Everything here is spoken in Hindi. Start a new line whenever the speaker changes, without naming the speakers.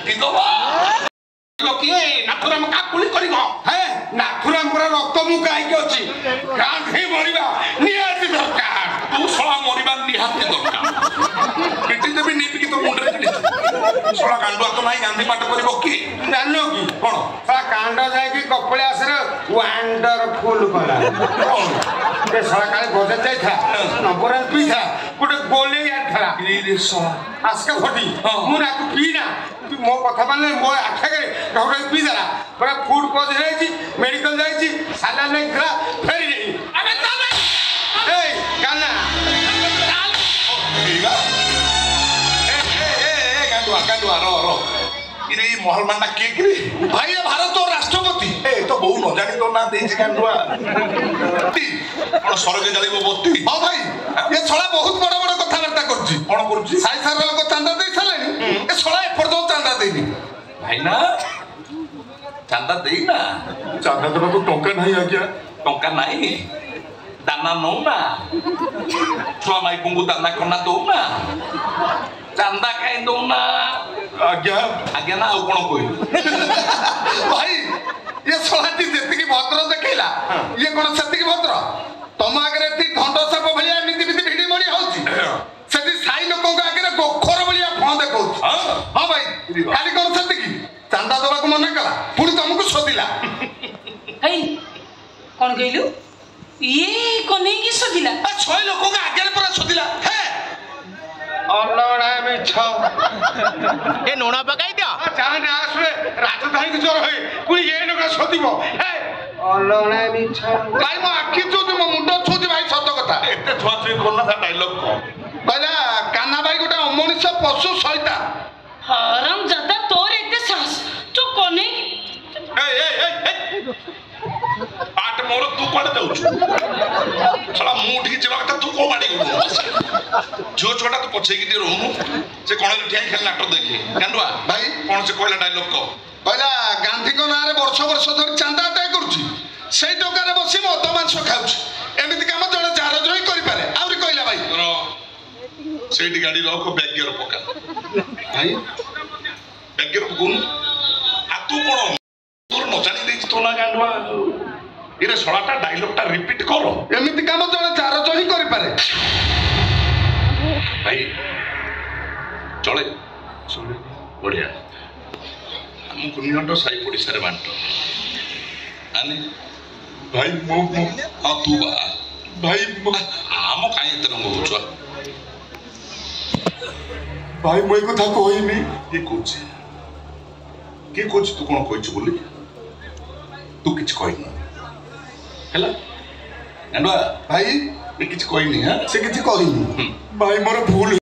पिटी दबा किए नाथुराम काकुली करिगो हे नाथुराम पर रक्त मु काई के अछि गांधी मरिबा निहाती दरकार तू सोला मरिबा निहाती दरकार पिटी देबी निपि की तो मुंडरे चली सोला कांडा तो नाही गांधी पाठ करिबो की जानो की कोन सोला कांडा जाय की कपड़ास रे वंडरफुल कला ए सोला काले बजे जाय था नंबर पीछा गुटे गोले यार थरा रे सोला आस्का फटी मु ना को पीना मो कथा माने मो आखा के डॉक्टर पी देला पूरा फूड पॉइजन है मेडिकल जाई साला नहीं खा फेरी नहीं अबे चल ए काना चल एगा ए गांडुआ रो इरे महल मांडा के रे भाई भारत और राष्ट्रपति ए तो बहु न जानी तो ना देछि गांडुआ कोन सरगे जालिबो बत्ती हां भाई ये छळा बहुत बड़ बड़ कथा वार्ता करछि कोन करछि साई सार लोग चांदा दे छलानी ए छळा एपर दो चांदा देनी भाई ना चांदा देई ना चांदा देबा को टंका नाही आज्ञा टंका नाही दाना नो ना छुआ माई कुंगु दाना कोना दो ना चांदा काई दो ना आज्ञा ना ଆଉ कोन कोइ भाई ये सोलाटी जेति की भद्र देखैला ये कोन सती की भद्र तम आगे ती धंड साप भलिया एमिति भिडी मरी होउची सेति साई लोक आगे गोखर भलिया फोन देखौची हां भाई खाली कोन सती की चांदा दबा को मना कला पुणी तुमको सोदिला
हे कोन कहलु ये कोने की सोदिला
आ छय लोक के आगे पूरा सोदिला हे अल्लाह मिछ
ए नोना पकाई दियो
चाहे ना आसरे राजधानी की जोर होई पुणी ये नका सोदिबो हे अल्लाह मिछ भाई मो आखि चोदी मो मुंडो चोदी भाई सत कथा एते छुआछुई करना था डायलॉग को कहला कान्हा भाई गोटा अमनुष्य पशु सहिता
हराम ज्यादा तोर एते साहस तो कोने
ए पाट मोर तू पड़ जाऊ साला मुंह ठीक जेबा कथा तू को माडी गो जो छोटा तो पछे की रहू से कोन ठिया खेल नाटक देखी गांडुआ भाई कोन से कहला डायलॉग को कहला गांधी को नारे वर्ष वर्ष धरि चांदा अटै करूची सेई टोकारे बसी मो तो मांस खाउची एमिति काम जण जार जई करि पारे आउरी कहला भाई रो सेठी गाड़ी रख बैग गियर पका भाई बैग गियर पकुन आ तू कोन तोर न जानी देछ तो ना गांडुआ इरे सळाटा डायलॉगटा रिपीट करो एमिति काम जण जार जई करि पारे भाई चले बढ़िया हमको निहंट साई पड़िसा रे बांटो आने भाई मो आ तू बा भाई आम काई तरंग होछो भाई मोई को था कोइनी के कोच तू कोन कोइछ बोली तू किछ कोइनी हैला एंडवा भाई ए किछ कोइनी हां से किछ कोइनी भाई मोर भूल